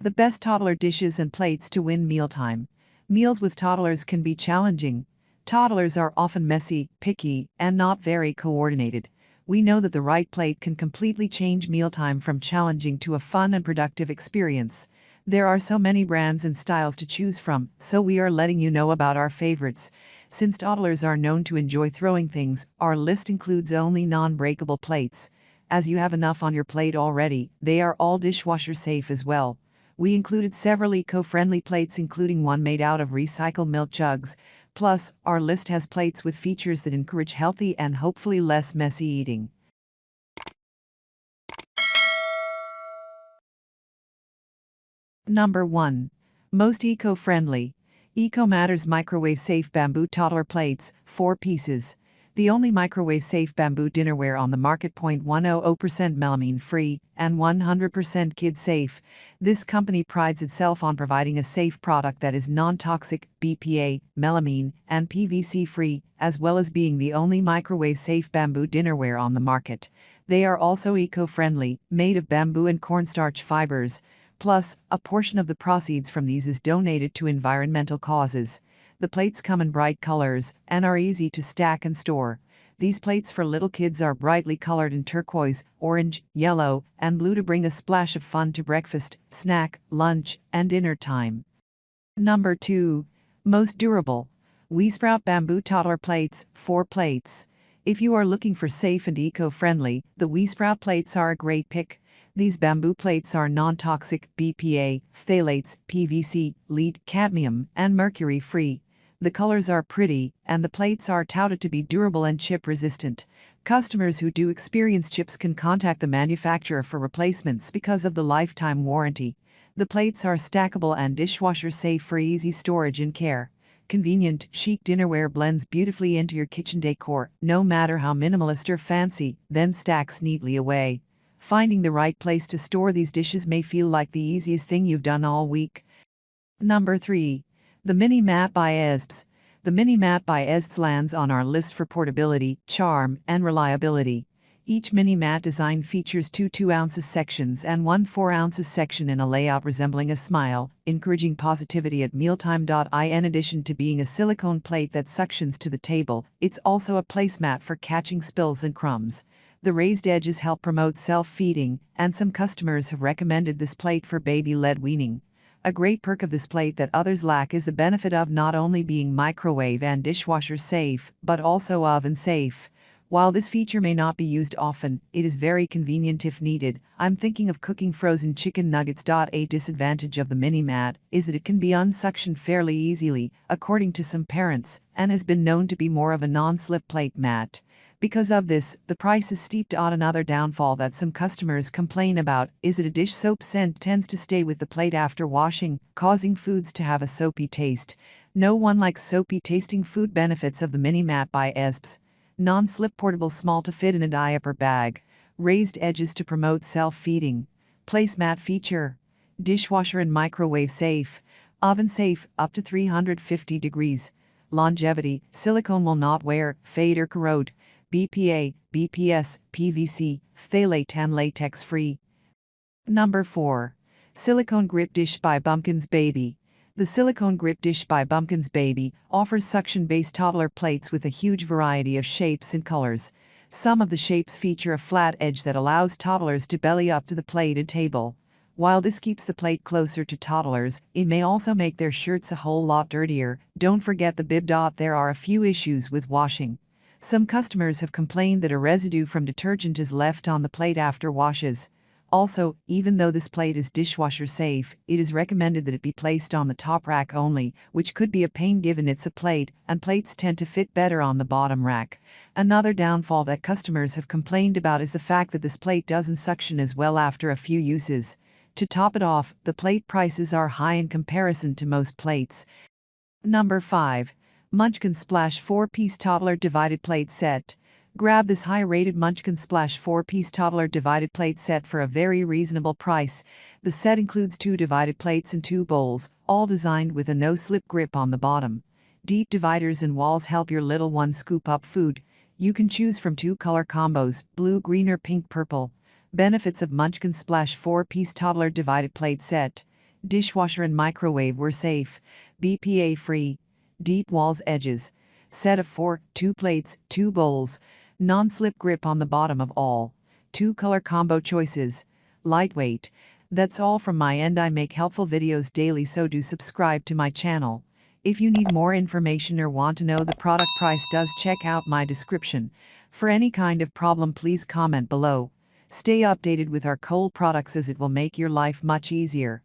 The best toddler dishes and plates to win mealtime. Meals with toddlers can be challenging. Toddlers are often messy, picky, and not very coordinated. We know that the right plate can completely change mealtime from challenging to a fun and productive experience. There are so many brands and styles to choose from, so we are letting you know about our favorites. Since toddlers are known to enjoy throwing things, our list includes only non-breakable plates. As you have enough on your plate already, they are all dishwasher safe as well. We included several eco-friendly plates, including one made out of recycled milk jugs. Plus, our list has plates with features that encourage healthy and hopefully less messy eating. Number 1. Most eco-friendly. Eco Matters Microwave-Safe Bamboo Toddler Plates, 4 pieces. The only microwave-safe bamboo dinnerware on the market. 100% melamine-free and 100% kid-safe. This company prides itself on providing a safe product that is non-toxic, BPA, melamine, and PVC-free, as well as being the only microwave-safe bamboo dinnerware on the market. They are also eco-friendly, made of bamboo and cornstarch fibers. Plus, a portion of the proceeds from these is donated to environmental causes. The plates come in bright colors and are easy to stack and store. These plates for little kids are brightly colored in turquoise, orange, yellow, and blue to bring a splash of fun to breakfast, snack, lunch, and dinner time. Number 2. Most durable. WEESPROUT Bamboo Toddler Plates, 4 plates. If you are looking for safe and eco-friendly, the WEESPROUT plates are a great pick. These bamboo plates are non-toxic, BPA, phthalates, PVC, lead, cadmium, and mercury-free. The colors are pretty, and the plates are touted to be durable and chip-resistant. Customers who do experience chips can contact the manufacturer for replacements because of the lifetime warranty. The plates are stackable and dishwasher-safe for easy storage and care. Convenient, chic dinnerware blends beautifully into your kitchen decor, no matter how minimalist or fancy, then stacks neatly away. Finding the right place to store these dishes may feel like the easiest thing you've done all week. Number 3. The Mini Mat by ezpz. The Mini Mat by ezpz lands on our list for portability, charm, and reliability. Each mini mat design features 2 2-ounce sections and 1 4-ounce section in a layout resembling a smile, encouraging positivity at mealtime. In addition to being a silicone plate that suctions to the table, it's also a placemat for catching spills and crumbs. The raised edges help promote self-feeding, and some customers have recommended this plate for baby-led weaning. A great perk of this plate that others lack is the benefit of not only being microwave and dishwasher safe, but also oven safe. While this feature may not be used often, it is very convenient if needed. I'm thinking of cooking frozen chicken nuggets. A disadvantage of the mini mat is that it can be unsuctioned fairly easily, according to some parents, and has been known to be more of a non-slip plate mat. Because of this, the price is steep. Another downfall that some customers complain about is that a dish soap scent tends to stay with the plate after washing, causing foods to have a soapy taste. No one likes soapy tasting food. Benefits of the Mini Mat by ezpz. Non-slip, portable, small to fit in a diaper bag. Raised edges to promote self-feeding. Placemat feature. Dishwasher and microwave safe. Oven safe, up to 350 degrees. Longevity, silicone will not wear, fade or corrode. BPA, BPS, PVC, phthalate and latex free. Number 4. Silicone Grip Dish by Bumkins Baby. The Silicone Grip Dish by Bumkins Baby offers suction-based toddler plates with a huge variety of shapes and colors. Some of the shapes feature a flat edge that allows toddlers to belly up to the plate and table. While this keeps the plate closer to toddlers, it may also make their shirts a whole lot dirtier. Don't forget the bib. There are a few issues with washing. Some customers have complained that a residue from detergent is left on the plate after washes. Also, even though this plate is dishwasher safe, it is recommended that it be placed on the top rack only, which could be a pain given it's a plate, and plates tend to fit better on the bottom rack. Another downfall that customers have complained about is the fact that this plate doesn't suction as well after a few uses. To top it off, the plate prices are high in comparison to most plates. Number 5. Munchkin Splash 4-piece Toddler Divided Plate Set. Grab this high-rated Munchkin Splash 4-piece Toddler Divided Plate Set for a very reasonable price. The set includes 2 divided plates and 2 bowls, all designed with a no-slip grip on the bottom. Deep dividers and walls help your little one scoop up food. You can choose from 2 color combos, blue, green or pink, purple. Benefits of Munchkin Splash 4-piece Toddler Divided Plate Set. Dishwasher and microwave were safe, BPA free, deep walls edges, set of 4, 2 plates, 2 bowls, non-slip grip on the bottom of all, 2 color combo choices, lightweight. That's all from my end. I make helpful videos daily, so do subscribe to my channel. If you need more information or want to know the product price, does check out my description. For any kind of problem, please comment below. Stay updated with our cool products, as it will make your life much easier.